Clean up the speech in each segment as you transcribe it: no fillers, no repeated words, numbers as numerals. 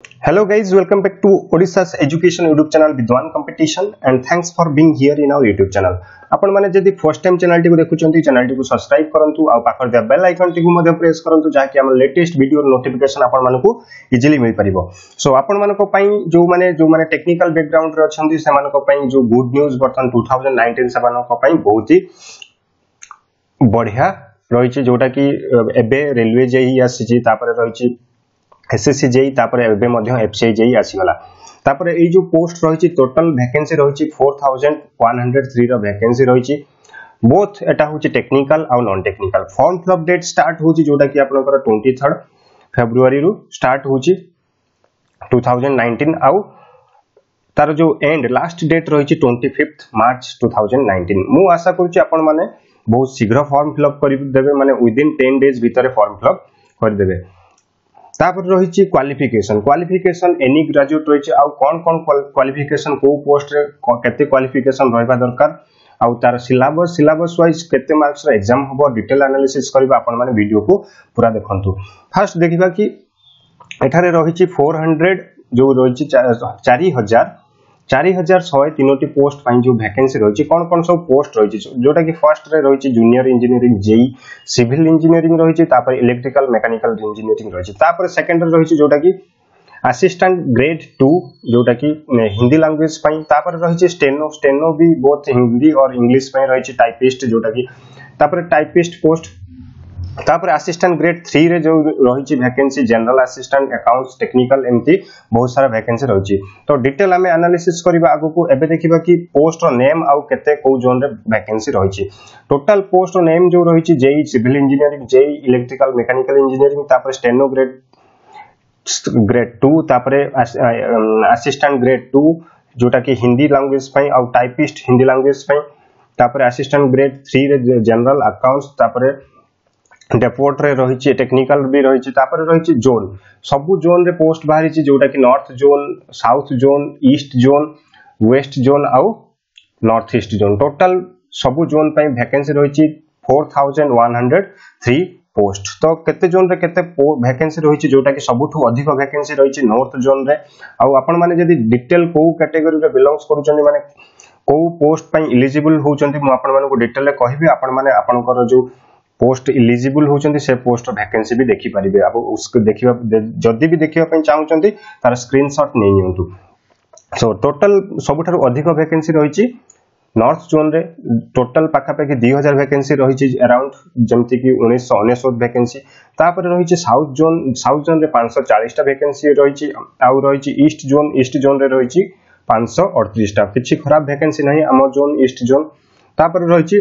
Hello guys, welcome back to Odisha's education YouTube channel Vidwan Competition and thanks for being here in our YouTube channel. आपण माने जदि first time channel T को देखुचंती channel T को subscribe करंतु आ पाखर दे bell icon T को मध्य press करंतु जाकि हमर लेटेस्ट वीडियो नोटिफिकेशन आपण मानको इजीली मिल परिबो। सो आपण मानको पई जो माने टेक्निकल बैकग्राउंड रे अछंती से मानको पई जो गुड न्यूज़ बर्तन 2019 से मानको पई बहुत ही बढ़िया रहिछि जोटा कि एबे रेलवे जेई आसीछि तापर रहिछि एसएससी जेई तापर एबे मध्य एफसीआई जेई आसीगला तापर ए जो पोस्ट रहिछि टोटल वैकेंसी रहिछि 4103 रो वैकेंसी रहिछि बोथ एटा होछि टेक्निकल आ non technical form fill up date start होछि जोटा कि आपनकर 23 फेब्रुआरी रु स्टार्ट होछि 2019 आ तार जो एंड लास्ट डेट रहिछि 25 मार्च 2019 मु आशा करूछि आपन माने बहुत शीघ्र फॉर्म फिलअप कर देबे माने विदिन 10 डेज भीतर फॉर्म फिलअप कर देबे। तापर रहिछि क्वालिफिकेशन एनी ग्रेजुएट रहिछि आ कोन क्वालिफिकेशन को पोस्ट रे केते क्वालिफिकेशन रहबा दरकार आ तार सिलेबस वाइज केते मार्क्स रे एग्जाम होबो डिटेल एनालिसिस करबा आपण माने वीडियो को पूरा देखंतु। फर्स्ट देखिबा कि एठारे रहिछि 400 जो रहिछि 4103 पोस्ट पाई जो वैकेंसी रहिछि कोन सब पोस्ट रहिछि जोटा कि फर्स्ट रे रहिछि junior engineering JE civil engineering रहिछि तापर इलेक्ट्रिकल मैकेनिकल इंजीनियरिंग रहिछि तापर सेकंड रे रहिछि जोटा कि असिस्टेंट ग्रेड 2 जोटा कि हिंदी लैंग्वेज पाई तापर रहिछि स्टेनो भी बोथ हिंदी और इंग्लिश पाई रहिछि टाइपिस्ट जोटा कि तापर टाइपिस्ट पोस्ट तापर असिस्टेंट ग्रेड 3 रे जो रहिछि vacancy general assistant accounts technical एमती बहुत सारा वैकेंसी रहिछि तो डिटेल हमें एनालिसिस करबा आगु को एबे देखिबा कि पोस्ट रो नेम आ केते को जोन रे वैकेंसी रहिछि टोटल पोस्ट रो नेम जो रहिछि JE civil engineering JE electrical mechanical engineering तापर स्टेनो ग्रेड 2 तापर असिस्टेंट ग्रेड 2 जोटा कि हिंदी लैंग्वेज पई आ टाइपिस्ट हिंदी लैंग्वेज पई तापर असिस्टेंट ग्रेड 3 रे जनरल अकाउंट्स तापर डेपोर्ट रे रहिछि टेक्निकल भी रहिछि तापर रहिछि जोन सबु जोन रे पोस्ट बाहरिछि जोटा कि north zone south zone east zone west zone आ नॉर्थ ईस्ट जोन टोटल सबु जोन पई वैकेंसी रहिछि 4103 पोस्ट तो केते जोन रे केते वैकेंसी रहिछि जोटा कि सबुठु अधिक वैकेंसी रहिछि नॉर्थ जोन रे आ आपण माने जदी डिटेल को कैटेगरी रे बिलोंग्स करूछन्ती माने को पोस्ट पई एलिजिबल होउछन्ती मु आपण माने को डिटेल रे कहिबी आपण माने आपनकर जो पोस्ट एलिजिबल होचंती से पोस्ट वैकेंसी भी देखि परिबे अब उसको देखिबा जदी भी देखिबा पई चाहउचंती तार स्क्रीनशॉट नै नियंतु। सो टोटल सबुठारु अधिक वैकेंसी रहिछि नॉर्थ जोन रे टोटल पाखा पाखी 2000 वैकेंसी रहिछि अराउंड जेमति कि 1999 वैकेंसी तापर रहिछि साउथ जोन रे 540 टा वैकेंसी रहिछि आ रहिछि ईस्ट जोन रे रहिछि 538 टा किछि खराब वैकेंसी नहीं हम जोन ईस्ट जोन तापर रहिछि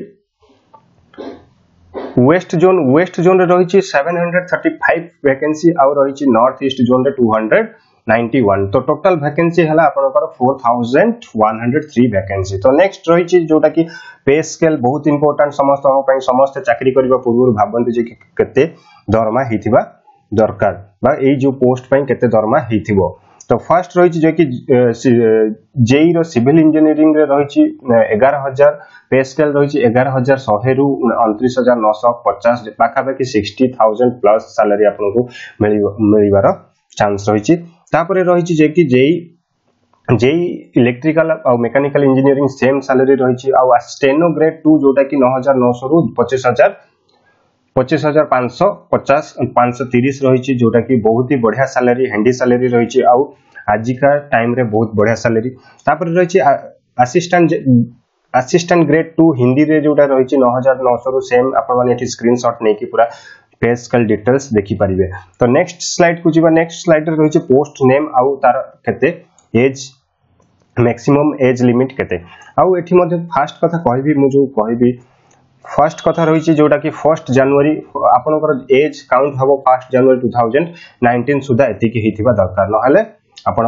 वेस्ट जोन रे रहिछि 735 वैकेंसी आ रहिछि नॉर्थ ईस्ट जोन रे 291 तो टोटल वैकेंसी हला आपनकर 4103 वैकेंसी। तो नेक्स्ट रहिछि जोटा कि पे स्केल बहुत इंपोर्टेंट समस्त पई समस्त चाकरी करबा पूर्व भाबंती जे केते दरमा हिथिबा दरकार बा एई जो पोस्ट पई केते दरमा हिथिबो तो फर्स्ट रहिछि जे कि जेई रो सिविल इंजीनियरिंग रे रहिछि 11000 पे स्केल रहिछि 11100 रु 29950 पाखा पाखी 60000 प्लस सैलरी आपन को मिलिबार चांस रहिछि तापरे रहिछि जे कि जेई इलेक्ट्रिकल और मैकेनिकल इंजीनियरिंग सेम सैलरी रहिछि आ स्टेनो ग्रेड 2 जोटा कि 9900 रु 25550 530 रहिछि जोटा कि बहुत ही बढ़िया सैलरी हैंडी सैलरी रहिछि आ आजिका टाइम रे बहुत बढ़िया सैलरी तापर रहिछि असिस्टेंट ग्रेड 2 हिंदी रे जोटा रहिछि 9900 रु सेम आपण माने एठी स्क्रीनशॉट नै कि पूरा पे स्केल डिटेल्स देखि परिबे। तो नेक्स्ट स्लाइड को जिबा नेक्स्ट स्लाइड रे रहिछि पोस्ट नेम आ तार केते एज मैक्सिमम एज लिमिट केते आ एठी मध्ये फास्ट कथा कहबी मु जो कहबी फर्स्ट कथा रहिछि जोटा कि 1 जनवरी आपनकर एज काउंट हबो 1 जनवरी 2019 सुधा एति कि हिथिबा दरकार न हले आपण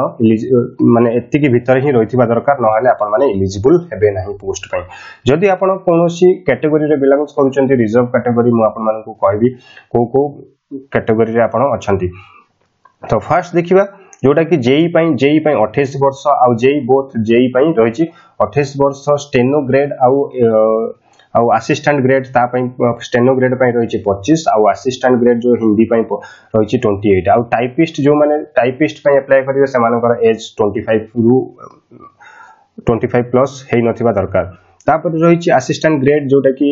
माने एति कि भीतर ही रहिथिबा दरकार न हले आपण माने एलिजिबल हेबे नाही पोस्ट पई जदि आपण कोनोसी कैटेगरी रे बिलोंग्स करूचंती रिजर्व कैटेगरी मु आपण मानकु कहबी को कैटेगरी रे आपण अछंती। तो फर्स्ट देखिबा जोटा कि जेई पई 28 वर्ष आ जेई बोथ जेई पई रहिछि 28 वर्ष स्टेनो ग्रेड आ आउ असिस्टेंट ग्रेड ता स्टेनो ग्रेड रही 25 आउ असिस्टेंट ग्रेड जो हिंदी रही 28 आउ टाइपिस्ट जो माने टाइपिस्ट अप्लाई करेंगे से एज 25 प्लस है नथिबा दरकार तापर रही असिस्टेंट ग्रेड जोटा कि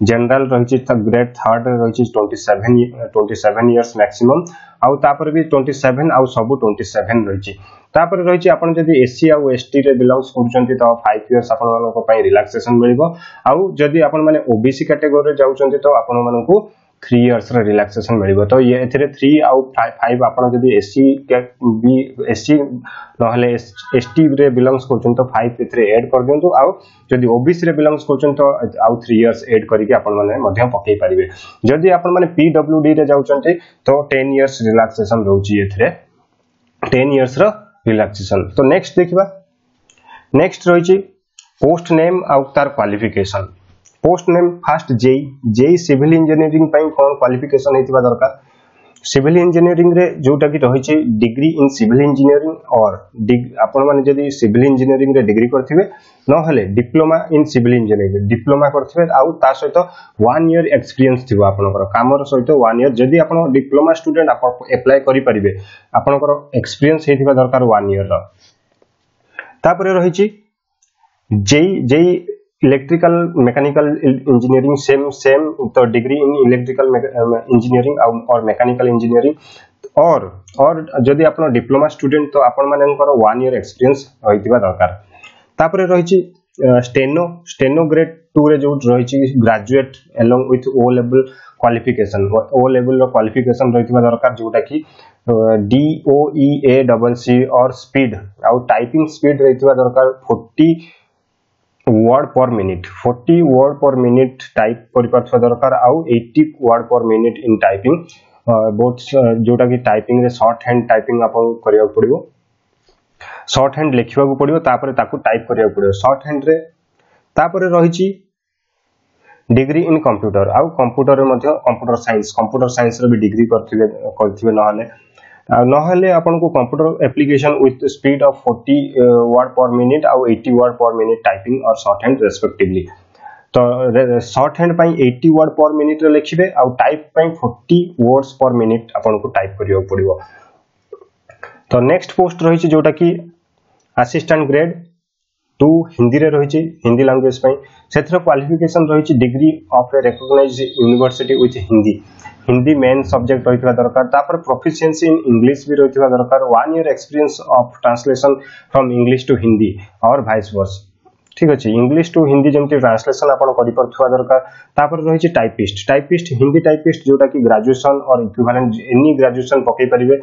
जनरल रही ग्रेड थर्ड रही 27 इयर्स मैक्सिमम आउ तापर भी 27 आउ सब 27 रही तापर रही आपन जदी एससी आउ एसटी रे बिलोंग्स करचंती तो 5 इयर्स आपन मानको पई रिलैक्सेशन मिलबो आउ जदी आपन माने ओबीसी कैटेगरी रे जाउचंती तो आपन मानको 3 इयर्स रे रिलैक्सेशन मिलबो तो ये एथिरे 3 आउ 5 आपन जदी एससी बी एससी नहले एसटी रे बिलोंग्स करचंती तो 5 एथिरे ऐड कर दियंतु आउ जदी ओबीसी रे बिलोंग्स करचंती तो आउ 3 इयर्स ऐड करिके आपन माने मध्य पकई परिबे जदी आपन माने पीडब्ल्यूडी रे जाउचंती तो 10 इयर्स रिलैक्सेशन रहउची एथिरे 10 इयर्स रो रिलैक्सेशन तो नेक्स्ट देखिबा नेक्स्ट रही पोस्ट नेम आउ तार qualification post name first JE civil engineering पई कोन क्वालिफिकेशन हेतिबा दरकार सिविल इंजीनियरिंग रे जोटा कि रही डिग्री इन सिविल इंजीनियरिंग और आपण माने जदी सिविल इंजीनियरिंग रे डिग्री करथिबे न हले diploma in civil engineering diploma करथिबे आउ ता सहित 1 इयर एक्सपीरियंस थिबो आपनकर कामर सहित 1 इयर जदी आपण डिप्लोमा स्टूडेंट आपण अप्लाई करि परिबे आपनकर एक्सपीरियंस हेतिबा दरकार 1 इयर रो तापर रही JE electrical mechanical engineering same तो डिग्री इन इलेक्ट्रिकल इंजीनियरिंग और मैकेनिकल इंजीनियरिंग और जदि आपण डिप्लोमा स्टूडेंट तो आपण मानकर 1 इयर एक्सपीरियंस होइतिबा दरकार तापर रही स्टेनो ग्रेड 2 रे जो रही graduate along with O level qualification O level रो क्वालिफिकेशन रहितिबा दरकार जोटा कि DOEA और स्पीड आउ टाइपिंग स्पीड रहितिबा दरकार 40 वर्ड पर मिनिट टाइप करि दरकार आउ 80 वर्ड पर मिनिट इन टाइपिंग बोथ जोटा कि टाइपिंग रे शॉर्ट हैंड टाइपिंग आपन करिया पड़िबो शॉर्ट हैंड लिखिबा को पड़िबो तापर ताकू टाइप करिया पड़िबो शॉर्ट हैंड रे तापर रहिछि डिग्री इन कंप्यूटर आउ कंप्यूटर रे मध्य कंप्यूटर साइंस रे भी डिग्री करथिबे नहले आपन को computer application with speed of 40 word per minute आउ 80 वर्ड पर मिनिट टाइपिंग और शॉर्ट हैंड रेस्पेक्टिवली तो शॉर्ट हैंड पई 80 वर्ड पर मिनिट रे लिखिबे आउ टाइप पई 40 वर्ड्स पर मिनिट आपन को टाइप करियो पड़िबो तो नेक्स्ट पोस्ट रही जोटा कि असिस्टेंट ग्रेड 2 हिंदी रे रही हिंदी लैंग्वेज पई सेथर क्वालिफिकेशन रही degree of a recognised university with Hindi main subject रही दरकार तापर प्रोफिशिएंसी इन इंग्लिश भी रही दरकार 1 year experience of translation from English to Hindi और वाइस वर्सा ठीक अछि इंग्लिश टू हिंदी जमती ट्रांसलेशन आपण करि परथुवा दरकार तापर रही टाइपिस्ट हिंदी टाइपिस्ट जोटा कि ग्रेजुएशन और इक्विवेलेंट एनी ग्रेजुएशन पकई परिबे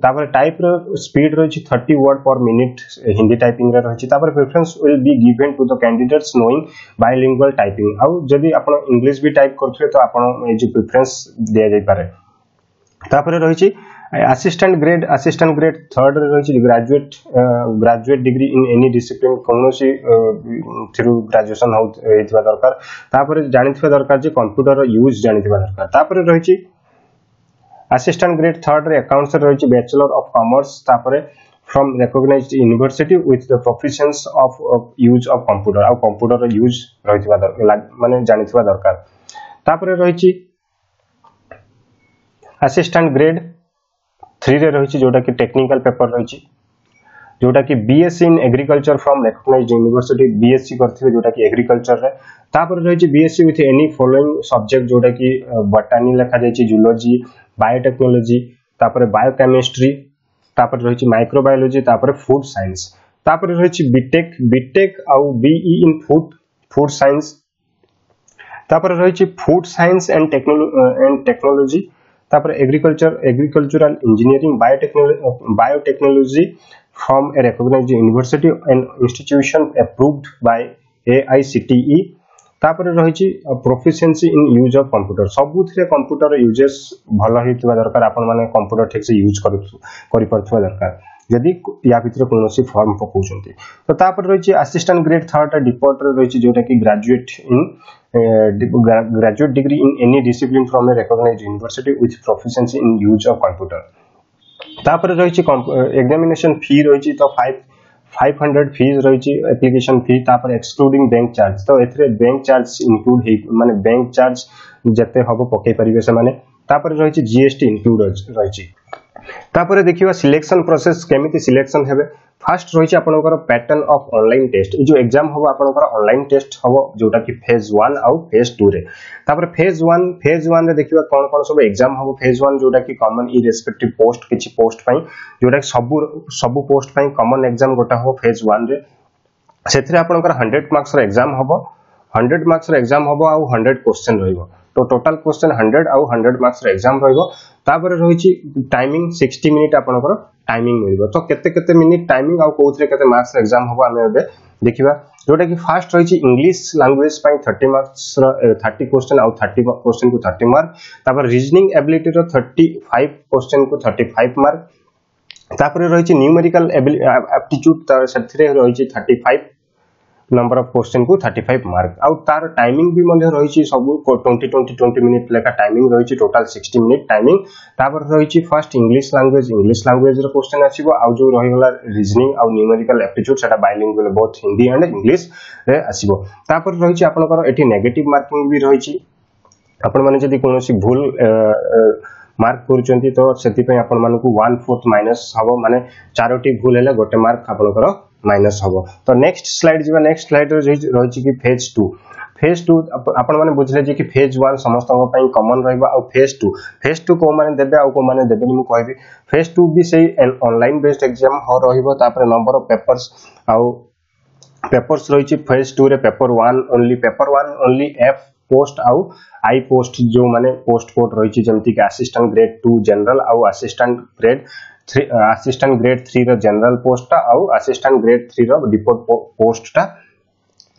तापर टाइप रो स्पीड रही 30 word per minute Hindi typing रे रही तापर preference will be given to the candidates knowing bilingual typing आउ जदी आपण इंग्लिश भी टाइप करथुवे तो आपण ए जो प्रेफरेंस दिया जाय पारे तापर रही असिस्टेंट ग्रेड थर्ड रही graduate degree in any discipline कौनसी थ्रू ग्रेजुएशन होइतिबा दरकार तापर जानिथिबा दरकार जे कंप्यूटर यूज जानिथिबा दरकार तापर रही असिस्टेंट ग्रेड थर्ड रे अकाउंट्स रही बैचलर ऑफ कॉमर्स तापर from recognised university with the proficiency of use of computer आ कंप्यूटर यूज रहितिबा दरकार माने जानिथिबा दरकार तापर रही असिस्टेंट ग्रेड 3 रे रही जोटा कि टेक्निकल पेपर रही जोटा कि BSc in agriculture from recognised university BSc करथिबे जोटा कि एग्रीकल्चर रे तापर रही BSc with any following subject जोटा कि बॉटनी लिखा जाय जूलॉजी बायोटेक्नोलॉजी तापर बायोकेमिस्ट्री तापर रही माइक्रोबायोलॉजी तापर फूड साइंस तापर रही बीटेक आउ बीई इन फूड साइंस तापर रही फूड साइंस एंड टेक्नोलॉजी तापर agricultural engineering biotechnology from a recognised university and institution approved by AICTE तापर रही proficiency in use of computer सबुथिरे कंप्यूटर यूजेस भल हेतिबा दरकार आपण माने कंप्यूटर ठीक से यूज करि परथुवा दरकार यदि या भितर कोनोसी फॉर्म पकाउछंती तो तापर रही असिस्टेंट ग्रेड थर्ड डिपोर्ट रही जोटा कि graduate degree in any discipline from a recognised university with proficiency in use of computer तापर रही एग्जामिनेशन फी रही तो 500 फीस रही एप्लिकेशन फी तापर एक्सक्लूडिंग बैंक चार्ज तो एथरे बैंक चार्ज इंक्लूड माने बैंक चार्ज जते हबो पके परिबे से माने तापर रही जीएसटी इंक्लूड रही तापर देखिबा सिलेक्शन प्रोसेस केमिति सिलेक्शन हेबे फास्ट रही आपनकर पैटर्न ऑफ ऑनलाइन टेस्ट जो एग्जाम हबो आपनकर ऑनलाइन टेस्ट हबो जोटा कि फेज 1 आउ फेज 2 रे तापर फेज 1 रे देखिबा कोन कोन सब एग्जाम हबो फेज 1 जोटा कि कॉमन इरेस्पेक्टिव पोस्ट किछि पोस्ट पई जोटा कि सब पोस्ट पई कॉमन एग्जाम गोटा हबो फेज 1 रे सेथरे आपनकर 100 मार्क्स रो एग्जाम हबो 100 मार्क्स रो एग्जाम हबो आउ 100 क्वेश्चन रहइबो तो टोटल क्वेश्चन 100 आउ 100 मार्क्स रो एग्जाम रहइबो तापर रहिछि टाइमिंग 60 मिनिट आपनकर टाइमिंग मिलबो तो केते केते मिनिट टाइमिंग आउ कोथरे केते मार्क्स एग्जाम होबो हमें एबे देखिबा जोटा कि फास्ट रहिछि इंग्लिश लैंग्वेज पई 30 मार्क्स 30 क्वेश्चन आउ 30 क्वेश्चन को 30 मार्क तापर रीजनिंग एबिलिटी रो 35 क्वेश्चन को 35 मार्क तापर रहिछि न्यूमेरिकल एप्टीट्यूड सेथिरे रहिछि 35 नंबर ऑफ क्वेश्चन को 35 मार्क आउ तार टाइमिंग भी मध्ये रहिछि सब 20 मिनिट लेका टाइमिंग रहिछि टोटल 60 मिनिट टाइमिंग तापर रहिछि फर्स्ट इंग्लिश लैंग्वेज रो क्वेश्चन आसीबो आउ जो रहिगला रीजनिंग आउ न्यूमेरिकल एप्टीट्यूड सेटा bilingual both Hindi and English रे आसीबो तापर रहिछि आपनकर एठी नेगेटिव मार्किंग भी रहिछि आपण माने जदी कोनोसी भूल मार्क करूचंती तो सेति पय आपण मानकु 1/4 माइनस हबो माने चारोटी भूल हेले गोटे मार्क आपनकर माइनस हबो तो नेक्स्ट स्लाइड जीवा नेक्स्ट स्लाइड रही कि फेज 2 आपण माने बुझले जे कि फेज 1 समस्त पई कॉमन रहबा आ फेज 2 को माने देबे आ को माने देबे नि मु कहबी फेज 2 भी सही ऑनलाइन बेस्ड एग्जाम हो रहइबो तापर नंबर ऑफ पेपर्स रही फेज 2 रे पेपर 1 ओनली एफ पोस्ट आउ आई पोस्ट जो माने पोस्ट कोड रही जमती कि असिस्टेंट ग्रेड 2 जनरल आउ असिस्टेंट ग्रेड 3 रो जनरल पोस्ट आउ असिस्टेंट ग्रेड 3 रो डिपोट पोस्ट टा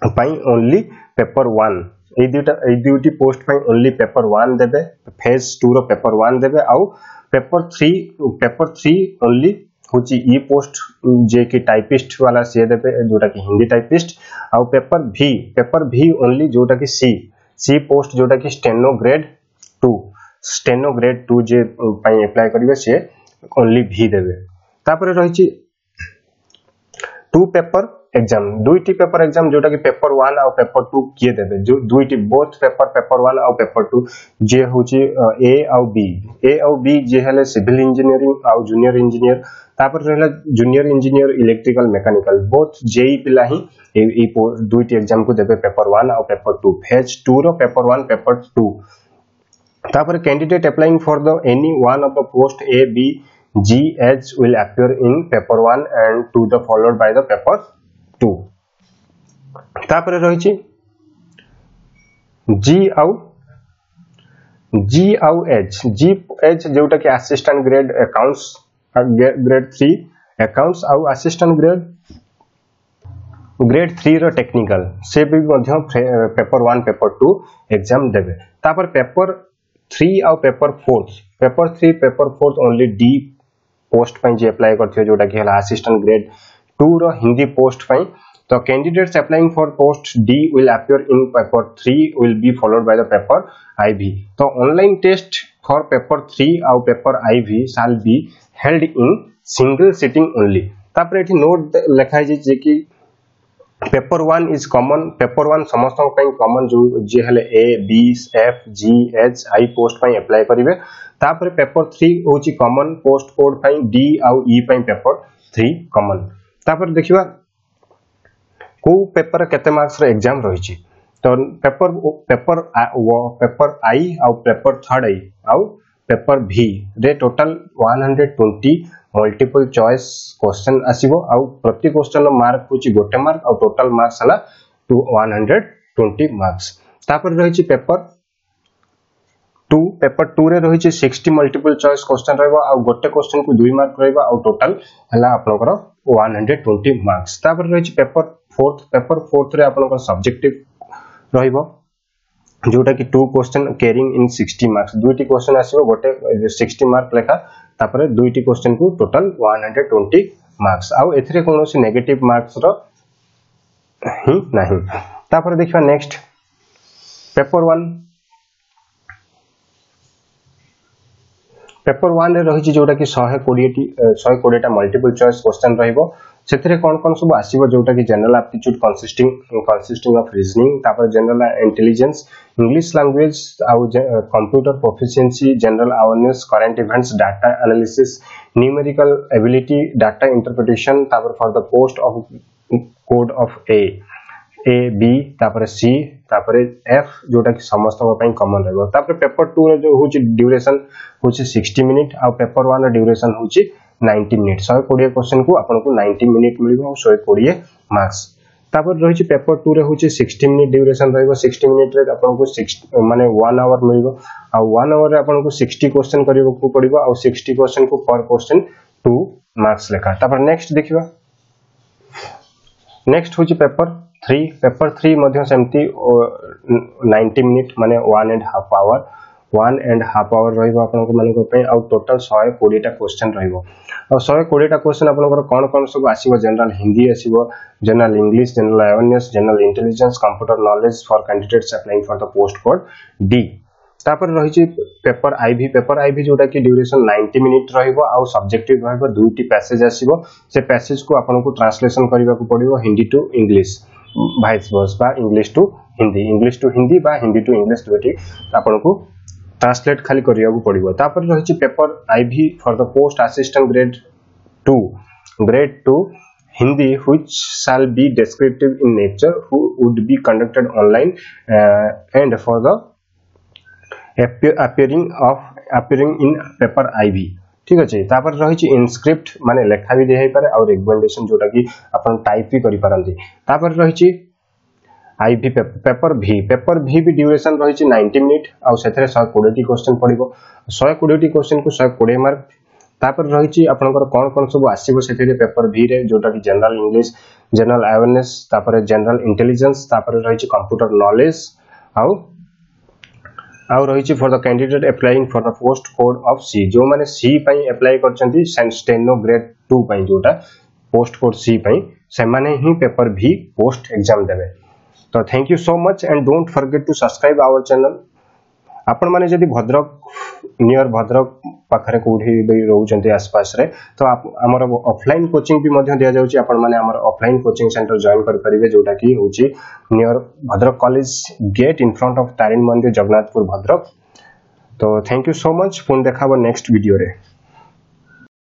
पई ओनली पेपर 1 ए दुटी पोस्ट पई ओनली पेपर 1 देबे फेज 2 रो पेपर 1 देबे आउ पेपर 3 ओनली होची ई पोस्ट जे कि टाइपिस्ट वाला से देबे जोटा कि हिंदी टाइपिस्ट आउ पेपर भी ओनली जोटा कि सी पोस्ट जोटा कि स्टेनो ग्रेड 2 जे पई अप्लाई करिवे से ओनली भी देबे तापर रही 2 पेपर एग्जाम दुईटी पेपर एग्जाम जोटा कि पेपर 1 और पेपर 2 किए देबे जो दुईटी बोथ पेपर 1 और पेपर 2 जे होची ए और बी जे हले सिविल इंजीनियरिंग और जूनियर इंजीनियर तापर रहला junior engineer electrical mechanical both JE पिला ही ए दुईटी एग्जाम को देबे पेपर 1 और पेपर 2 फेज 2 रो पेपर 1 पेपर 2 तापर candidate applying for the any one of the post A B G H will appear in paper 1 and 2 the followed by the paper 2 तापर रही G आउ H जोटा कि assistant grade accounts grade 3 accounts आउ assistant grade 3 रो technical से भी मध्य paper 1 paper 2 exam देबे तापर पेपर 3 आउ पेपर 4 ओनली डी पोस्ट पई जे अप्लाई करथियो जोटा कि हला असिस्टेंट ग्रेड 2 रो हिंदी पोस्ट पई तो candidates applying for post D will appear in paper 3 will be followed by the paper IV तो ऑनलाइन टेस्ट फॉर पेपर 3 आउ paper IV shall be held in single sitting only तापर एठी note लिखाई जे कि paper 1 is common paper 1 समस्त पई common जो जे हले A B F G H I post पई अप्लाई करिवे तापर पेपर 3 होची कॉमन पोस्ट कोड पई डी आउ ई पई पेपर 3 कॉमन तापर देखिबा को पेपर केते मार्क्स रो एग्जाम रहिछि तो पेपर आई आउ पेपर थर्ड आई आउ पेपर भी रे टोटल 120 मल्टीपल चॉइस क्वेश्चन आसीबो आउ प्रति क्वेश्चन मार्क होची गोटे मार्क आउ टोटल मार्क्स हला 120 मार्क्स तापर रहिछि पेपर 2 रे रहिछि 60 मल्टीपल चॉइस क्वेश्चन रहबो आउ गोटे क्वेश्चन को 2 मार्क रहबो आउ टोटल हला आपनकर 120 मार्क्स तापर रहिछि पेपर 4 रे आपनकर सब्जेक्टिव रहबो जोटा कि 2 क्वेश्चन कैरिंग इन 60 मार्क्स दुईटी क्वेश्चन आसीबो गोटे 60 मार्क लेखा तापर दुईटी क्वेश्चन को टोटल 120 मार्क्स आउ एथरे कोनोसी नेगेटिव मार्क्स रो ही नाही तापर देखिबा नेक्स्ट पेपर 1 रे रही जोटा कि 120 टा मल्टीपल चॉइस क्वेश्चन रहिबो सेथिरे कोन कोन सब आसीबो जोटा कि general aptitude consisting of reasoning तापर जनरल इंटेलिजेंस इंग्लिश लैंग्वेज आउ computer proficiency general awareness current events data analysis numerical ability data interpretation तापर for the post of code of A B तापर सी तापर एफ जोटा कि समस्त common रहबो तापर पेपर 2 रे जो होची ड्यूरेशन होची 60 मिनिट आ पेपर 1 रे ड्यूरेशन होची 90 मिनिट 120 क्वेश्चन को आपन को 90 मिनिट मिलिबो और 120 मार्क्स तापर रहिची पेपर 2 रे होची 60 मिनिट ड्यूरेशन रहबो 60 मिनिट रे आपन को 6 माने 1 आवर मिलिबो आ 1 आवर रे आपन को 60 क्वेश्चन करिवो को पड़िबो और 60 क्वेश्चन को पर क्वेश्चन 2 मार्क्स लेखा तापर नेक्स्ट देखिबा नेक्स्ट होची पेपर 3 मध्ये सेमती 90 मिनिट माने 1.5 आवर रहिबो आपन को माने को पे आ टोटल 120 टा क्वेश्चन रहिबो और 120 टा क्वेश्चन आपन को कोन कोन सब आसीबो जनरल हिंदी आसीबो general English general awareness general intelligence computer knowledge for candidates applying for the post code D तापर रहिची पेपर आईवी जोटा कि ड्यूरेशन 90 मिनिट रहिबो आ सब्जेक्टिव रहिबो दुईटी पैसेज आसीबो से पैसेज को आपन को ट्रांसलेशन करबा को पड़िबो Hindi to English vice versa English to Hindi बा हिंदी टू इंग्लिश दुईटी आपन को ट्रांसलेट खाली करिया को पड़िबो तापर रहिची paper IV for the post assistant grade 2 Hindi which shall be descriptive in nature who would be conducted online and for the appearing in paper IV ठीक अछि तापर रहिछि इनस्क्रिप्ट माने लेखा भी देहे पारे और रिकमेंडेशन जोटा कि अपन टाइप भी करि पारंती तापर रहिछि आईवी पेपर भी ड्यूरेशन रहिछि 90 मिनिट और सेथरे 120 क्वेश्चन पड़िबो 120 क्वेश्चन को 120 मार्क तापर रहिछि आपनकर कोन सब आसीबो सेथिरे पेपर भी रे जोटा कि जनरल इंग्लिश जनरल अवेयरनेस तापर जनरल इंटेलिजेंस तापर रहिछि कंप्यूटर नॉलेज आउ रहिछि for the candidate applying for the post code of C जो माने सी पई अप्लाई करचंती स्टेनो ग्रेड 2 पई जोटा पोस्ट कोड सी पई से माने ही पेपर भी पोस्ट एग्जाम देबे तो thank you so much and don't forget to subscribe our channel आपण माने जदी भद्रक नियर भद्रक पाखरे कोठी रहउचंती आसपास रे तो हमर ऑफलाइन कोचिंग भी मध्ये दिया जाउची आपण माने हमर ऑफलाइन कोचिंग सेंटर जॉइन कर परिबे जोटा की होची near Bhadrak college gate in front of Tarini मंदिर जगन्नाथपुर भद्रक तो थैंक यू सो मच पुन देखाबो नेक्स्ट वीडियो रे।